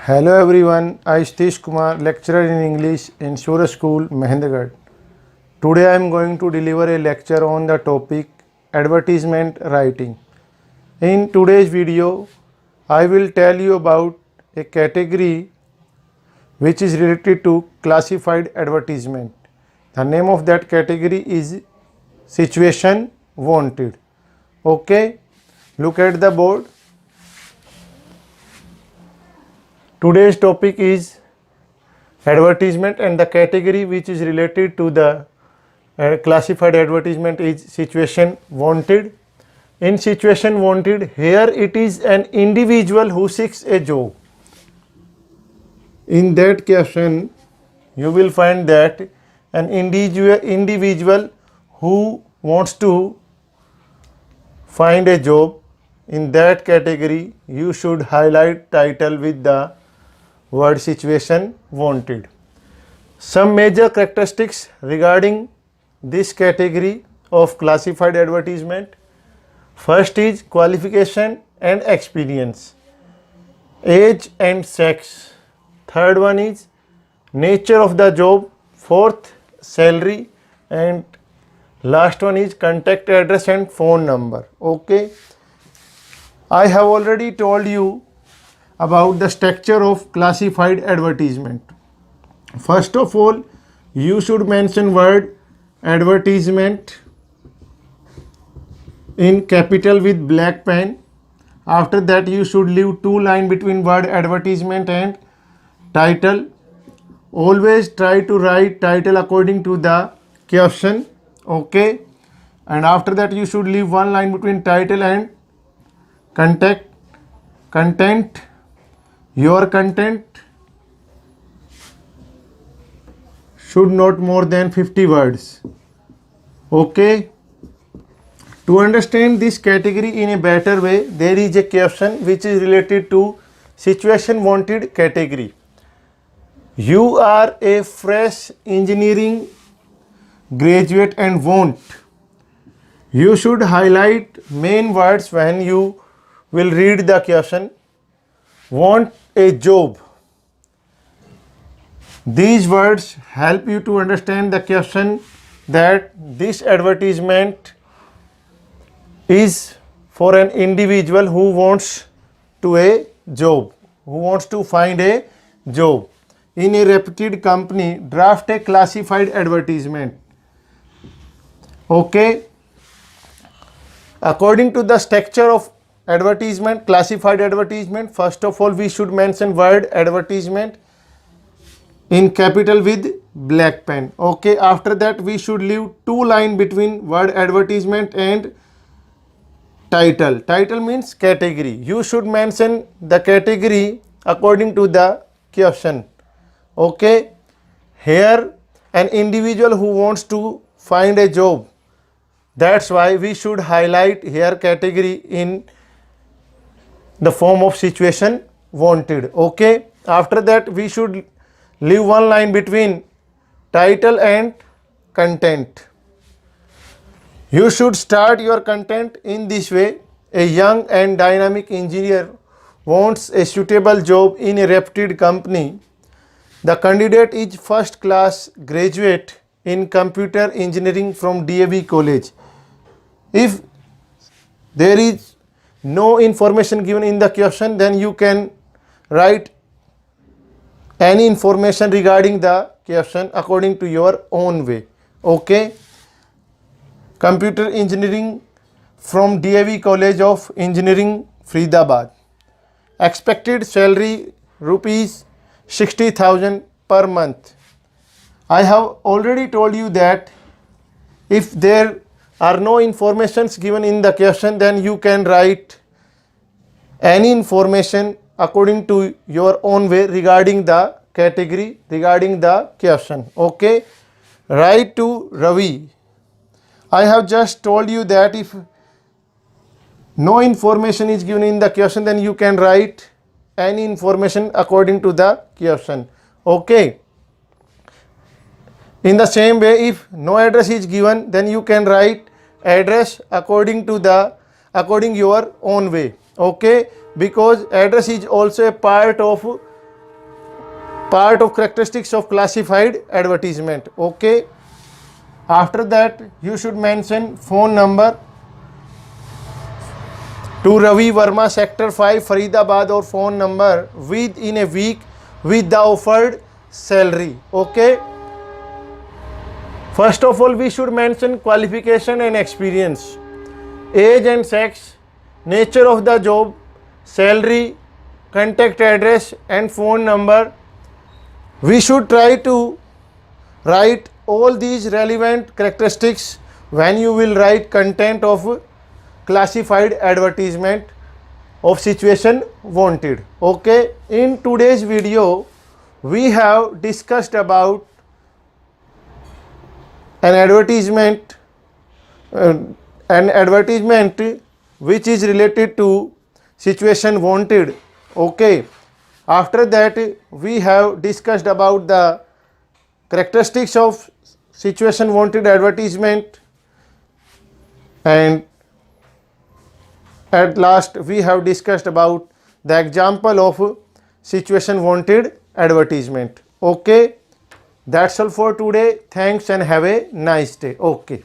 Hello everyone, I Satish Kumar, lecturer in English in Shura School, Mahendragarh. Today I am going to deliver a lecture on the topic advertisement writing. In today's video, I will tell you about a category which is related to classified advertisement. The name of that category is situation wanted. Okay, look at the board. Today's topic is advertisement and the category which is related to the classified advertisement is situation wanted. In situation wanted, here it is an individual who seeks a job. In that caption, you will find that an individual who wants to find a job. In that category, you should highlight title with the word situation wanted. Some major characteristics regarding this category of classified advertisement. First is qualification and experience, age and sex. Third one is nature of the job. Fourth, salary, and last one is contact address and phone number. Okay, I have already told you about the structure of classified advertisement. First of all, you should mention word advertisement in capital with black pen. After that, you should leave two lines between word advertisement and title. Always try to write title according to the caption. Okay, and after that you should leave one line between title and content. Your content should not more than 50 words. Okay. To understand this category in a better way, there is a caption which is related to situation wanted category. You are a fresh engineering graduate and want. You should highlight main words when you will read the caption. Want a job. These words help you to understand the caption that this advertisement is for an individual who wants to a job, who wants to find a job. In a reputed company, draft a classified advertisement. Okay. According to the structure of advertisement, classified advertisement, first of all we should mention word advertisement in capital with black pen. Okay, after that we should leave two lines between word advertisement and title. Title means category. You should mention the category according to the caption. Okay, here an individual who wants to find a job. That's why we should highlight here category in the form of situation wanted. Okay, after that we should leave one line between title and content. You should start your content in this way. A young and dynamic engineer wants a suitable job in a reputed company. The candidate is first class graduate in computer engineering from DAV College. If there is no information given in the question, then you can write any information regarding the question according to your own way. Okay. Computer engineering from DAV College of Engineering, Faridabad. Expected salary rupees 60,000 per month. I have already told you that if there are no informations given in the question, then you can write any information according to your own way regarding the category, regarding the question. Okay, write to Ravi. I have just told you that if no information is given in the question, then you can write any information according to the question. Okay. In the same way, if no address is given, then you can write address according your own way. Okay, because address is also a part of part of characteristics of classified advertisement. Okay. After that, you should mention phone number to Ravi Verma, Sector 5, Faridabad, or phone number within a week with the offered salary. Okay. First of all, we should mention qualification and experience, age and sex, nature of the job, salary, contact address, and phone number. We should try to write all these relevant characteristics when you will write content of classified advertisement of situation wanted. Okay, in today's video we have discussed about an advertisement which is related to situation wanted. Okay, after that we have discussed about the characteristics of situation wanted advertisement, and at last we have discussed about the example of situation wanted advertisement. Okay, that's all for today. Thanks and have a nice day. Okay.